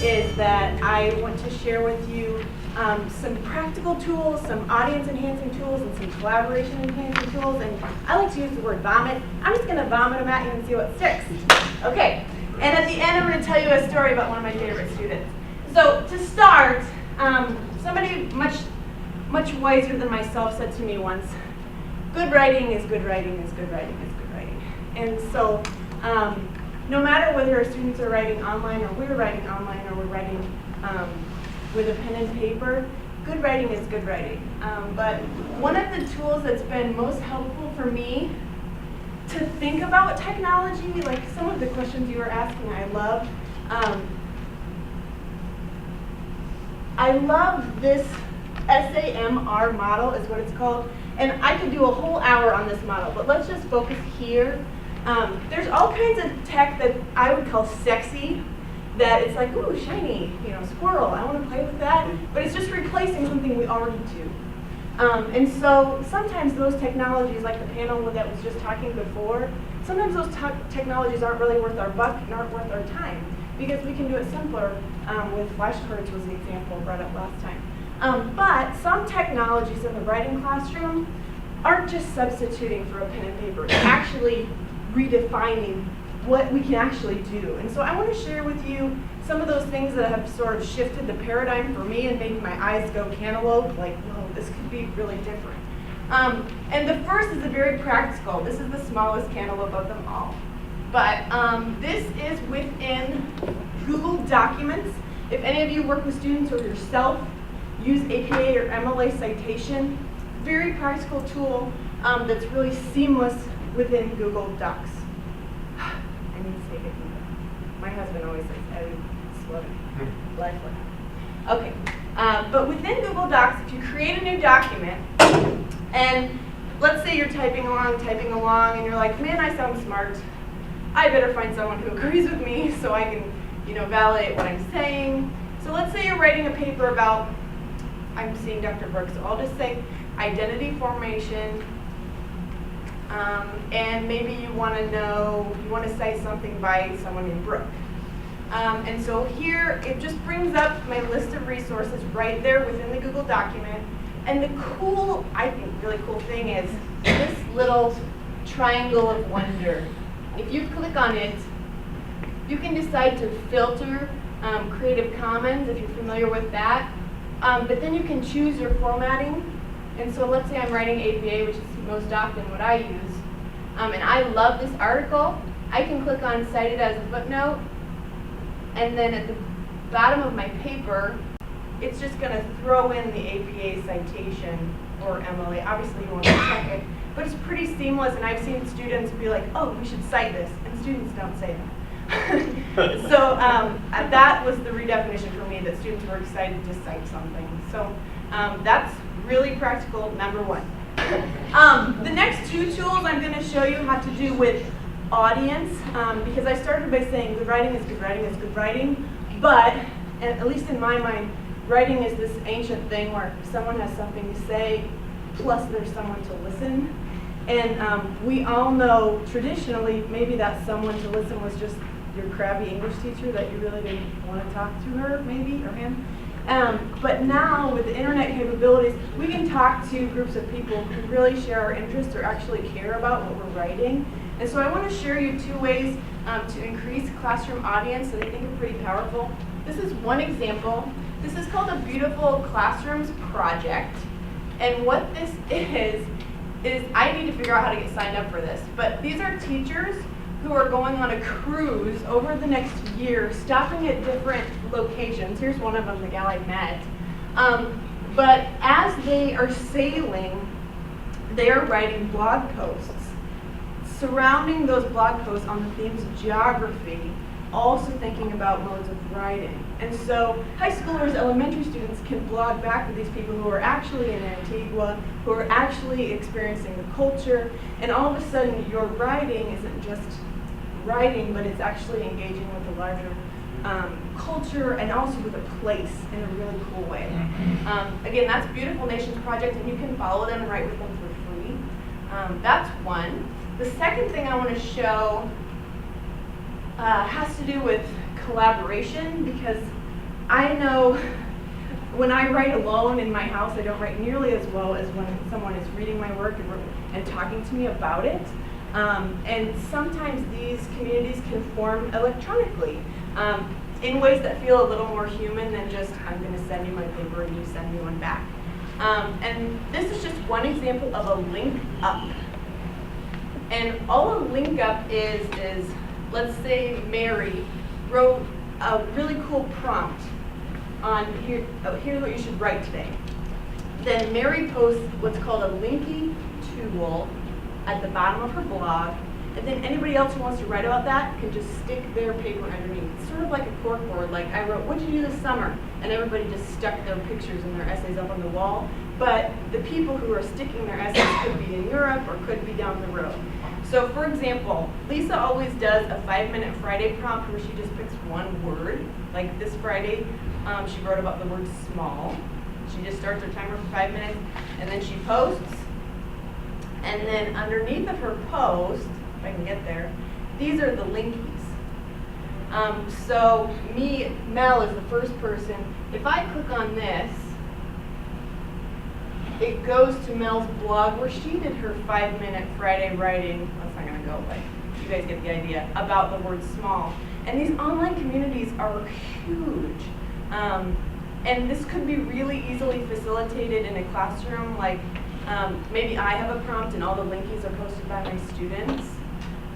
is that I want to share with you some practical tools, some audience-enhancing tools, and some collaboration-enhancing tools. And I like to use the word vomit. I'm just going to vomit them at you and see what sticks. Okay. And at the end, I'm going to tell you a story about one of my favorite students. So to start, somebody much wiser than myself said to me once, good writing is good writing is good writing is good writing. And so no matter whether our students are writing online or we're writing online or we're writing with a pen and paper, good writing is good writing. But one of the tools that's been most helpful for me to think about technology, like some of the questions you were asking, I love this SAMR model is what it's called. And I could do a whole hour on this model, but let's just focus here. There's all kinds of tech that I would call sexy, that it's like, ooh, shiny, squirrel, I want to play with that. But it's just replacing something we already do. And so sometimes those technologies, like the panel that was just talking before, sometimes those technologies aren't really worth our buck and aren't worth our time, because we can do it simpler with flashcards was the example brought up last time. But some technologies in the writing classroom aren't just substituting for a pen and paper. It's actually redefining what we can actually do. And so I want to share with you some of those things that have sort of shifted the paradigm for me and made my eyes go cantaloupe, like, whoa, this could be really different. And the first is a very practical. This is the smallest cantaloupe of them all. But this is within Google Documents. If any of you work with students or yourself use APA or MLA citation, very practical tool that's really seamless within Google Docs. I need to say it. My husband always says, Eddie, slow down. Life will happen. Okay. But within Google Docs, if you create a new document, and let's say you're typing along, and you're like, man, I sound smart. I better find someone who agrees with me so I can, validate what I'm saying. So let's say you're writing a paper about, I'm seeing Dr. Brooks, so I'll just say identity formation. And maybe you want to cite something by someone named Brooke. And so here, it just brings up my list of resources right there within the Google document. And the cool, I think, really cool thing is this little triangle of wonder. If you click on it, you can decide to filter Creative Commons, if you're familiar with that. But then you can choose your formatting. And so let's say I'm writing APA, which is most often what I use. And I love this article. I can click on Cite it as a footnote. And then at the bottom of my paper, it's just going to throw in the APA citation or MLA. Obviously, you want to check it. But it's pretty seamless. And I've seen students be like, oh, we should cite this. And students don't say that. So that was the redefinition for me, that students were excited to cite something. So that's really practical, number one. The next two tools I'm going to show you have to do with audience, because I started by saying good writing is good writing is good writing, but at least in my mind, writing is this ancient thing where someone has something to say, plus there's someone to listen. And we all know traditionally maybe that someone to listen was just your crabby English teacher that you really didn't want to talk to her, maybe, or him. But now, with the internet capabilities, we can talk to groups of people who really share our interests or actually care about what we're writing. And so I want to share you two ways to increase classroom audience that I think are pretty powerful. This is one example. This is called a Beautiful Classrooms Project. And what this is I need to figure out how to get signed up for this. But these are teachers who are going on a cruise over the next year, stopping at different locations. Here's one of them, the gal I met. But as they are sailing, they are writing blog posts surrounding those blog posts on the themes of geography, also thinking about modes of writing. And so high schoolers, elementary students can blog back to these people who are actually in Antigua, who are actually experiencing the culture, and all of a sudden your writing isn't just writing, but it's actually engaging with the larger culture and also with a place in a really cool way. Again, that's Beautiful Nations Project, and you can follow them and write with them for free. That's one. The second thing I want to show has to do with collaboration, because I know when I write alone in my house, I don't write nearly as well as when someone is reading my work and talking to me about it. And sometimes these communities can form electronically in ways that feel a little more human than just, I'm going to send you my paper and you send me one back. And this is just one example of a link up. And all a link up is let's say Mary wrote a really cool prompt on here, here's what you should write today. Then Mary posts what's called a linky tool at the bottom of her blog, and then anybody else who wants to write about that can just stick their paper underneath. It's sort of like a corkboard, like I wrote, what'd you do this summer? And everybody just stuck their pictures and their essays up on the wall. But the people who are sticking their essays could be in Europe or could be down the road. So for example, Lisa always does a 5-minute Friday prompt where she just picks one word. Like this Friday, she wrote about the word small. She just starts her timer for 5 minutes, and then she posts. And then underneath of her post, if I can get there, these are the linkies. So Mel is the first person. If I click on this, it goes to Mel's blog where she did her 5-minute Friday writing. That's not going to go, but you guys get the idea, about the word small. And these online communities are huge. And this could be really easily facilitated in a classroom, like maybe I have a prompt and all the linkies are posted by my students.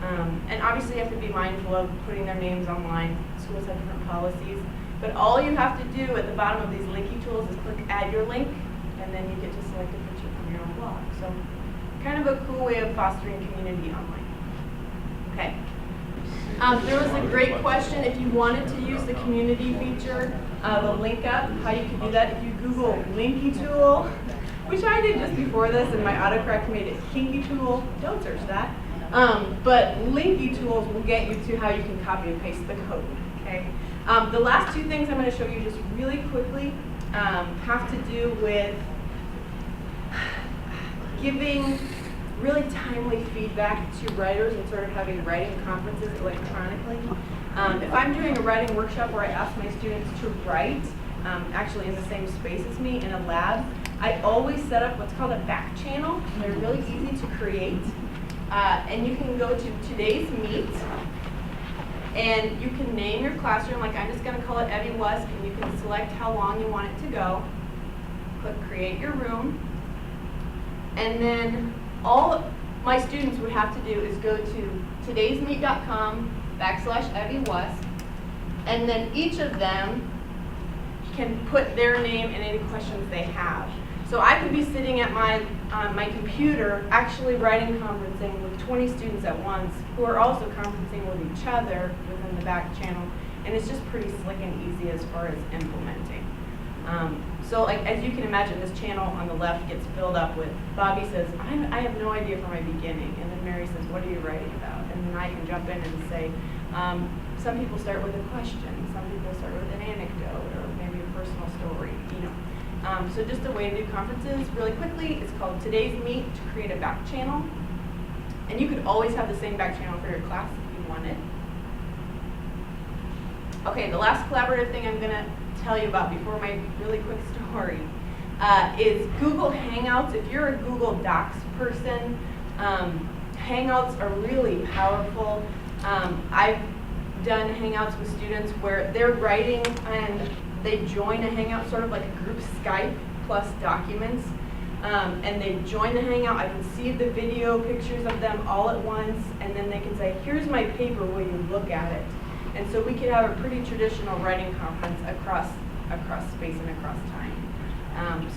And obviously you have to be mindful of putting their names online. Schools have different policies. But all you have to do at the bottom of these linky tools is click add your link, and then you get to select a picture from your own blog. So kind of a cool way of fostering community online. Okay. There was a great question if you wanted to use the community feature, the link up, how you could do that. If you Google linky tool, which I did just before this, and my autocorrect made it kinky tool, don't search that. But linky tools will get you to how you can copy and paste the code. Okay. The last two things I'm going to show you just really quickly have to do with giving really timely feedback to writers and sort of having writing conferences electronically. If I'm doing a writing workshop where I ask my students to write, actually in the same space as me in a lab, I always set up what's called a back channel. They're really easy to create. And you can go to today's meet, and you can name your classroom, like I'm just going to call it Evie Wusk, and you can select how long you want it to go. Click create your room. And then all my students would have to do is go to todaysmeet.com/Evie Wusk, and then each of them can put their name and any questions they have. So I could be sitting at my computer actually writing conferencing with 20 students at once who are also conferencing with each other within the back channel, and it's just pretty slick and easy as far as implementing. So like as you can imagine, this channel on the left gets filled up with, Bobby says, I have no idea from my beginning, and then Mary says, what are you writing about? And then I can jump in and say, some people start with a question, some people start with an anecdote, or maybe a personal story, you know. So just a way to do conferences really quickly is called Today's Meet to create a back channel. And you could always have the same back channel for your class if you wanted. Okay, the last collaborative thing I'm going to tell you about before my really quick story is Google Hangouts. If you're a Google Docs person, Hangouts are really powerful. I've done Hangouts with students where they're writing and they join a Hangout, sort of like a group Skype plus documents, and they join the Hangout. I can see the video pictures of them all at once, and then they can say, here's my paper, will you look at it? And so we could have a pretty traditional writing conference across space and across time.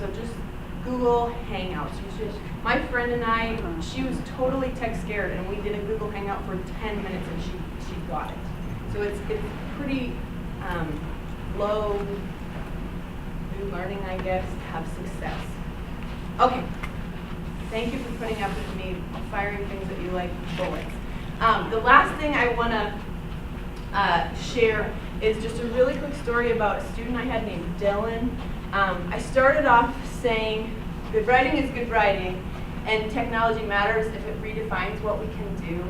So just Google Hangouts. My friend and I, she was totally tech scared, and we did a Google Hangout for 10 minutes, and she got it. So it's pretty low learning, I guess, to have success. Okay, thank you for putting up with me firing things that you like bullets. The last thing I want to share is just a really quick story about a student I had named Dylan. I started off saying good writing is good writing, and technology matters if it redefines what we can do.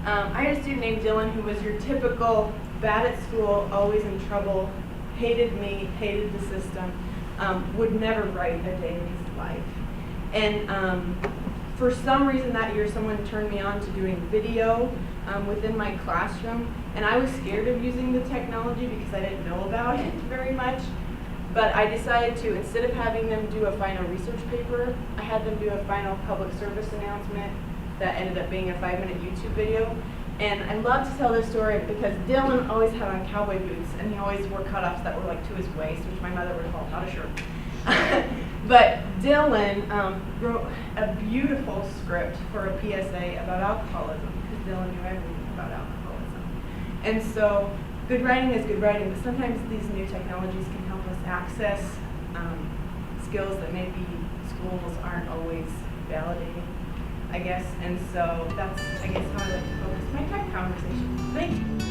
I had a student named Dylan who was your typical bad at school, always in trouble, hated me, hated the system, would never write a day in his life. And for some reason that year, someone turned me on to doing video within my classroom, and I was scared of using the technology because I didn't know about it very much. But I decided to, instead of having them do a final research paper, I had them do a final public service announcement that ended up being a 5-minute YouTube video. And I love to tell this story because Dylan always had on cowboy boots, and he always wore cutoffs that were like to his waist, which my mother would call not a shirt. But Dylan wrote a beautiful script for a PSA about alcoholism, because Dylan knew everything about alcoholism. And so good writing is good writing, but sometimes these new technologies can help us access skills that maybe schools aren't always validating, I guess. And so that's, I guess, how I like to focus my tech conversation. Thank you.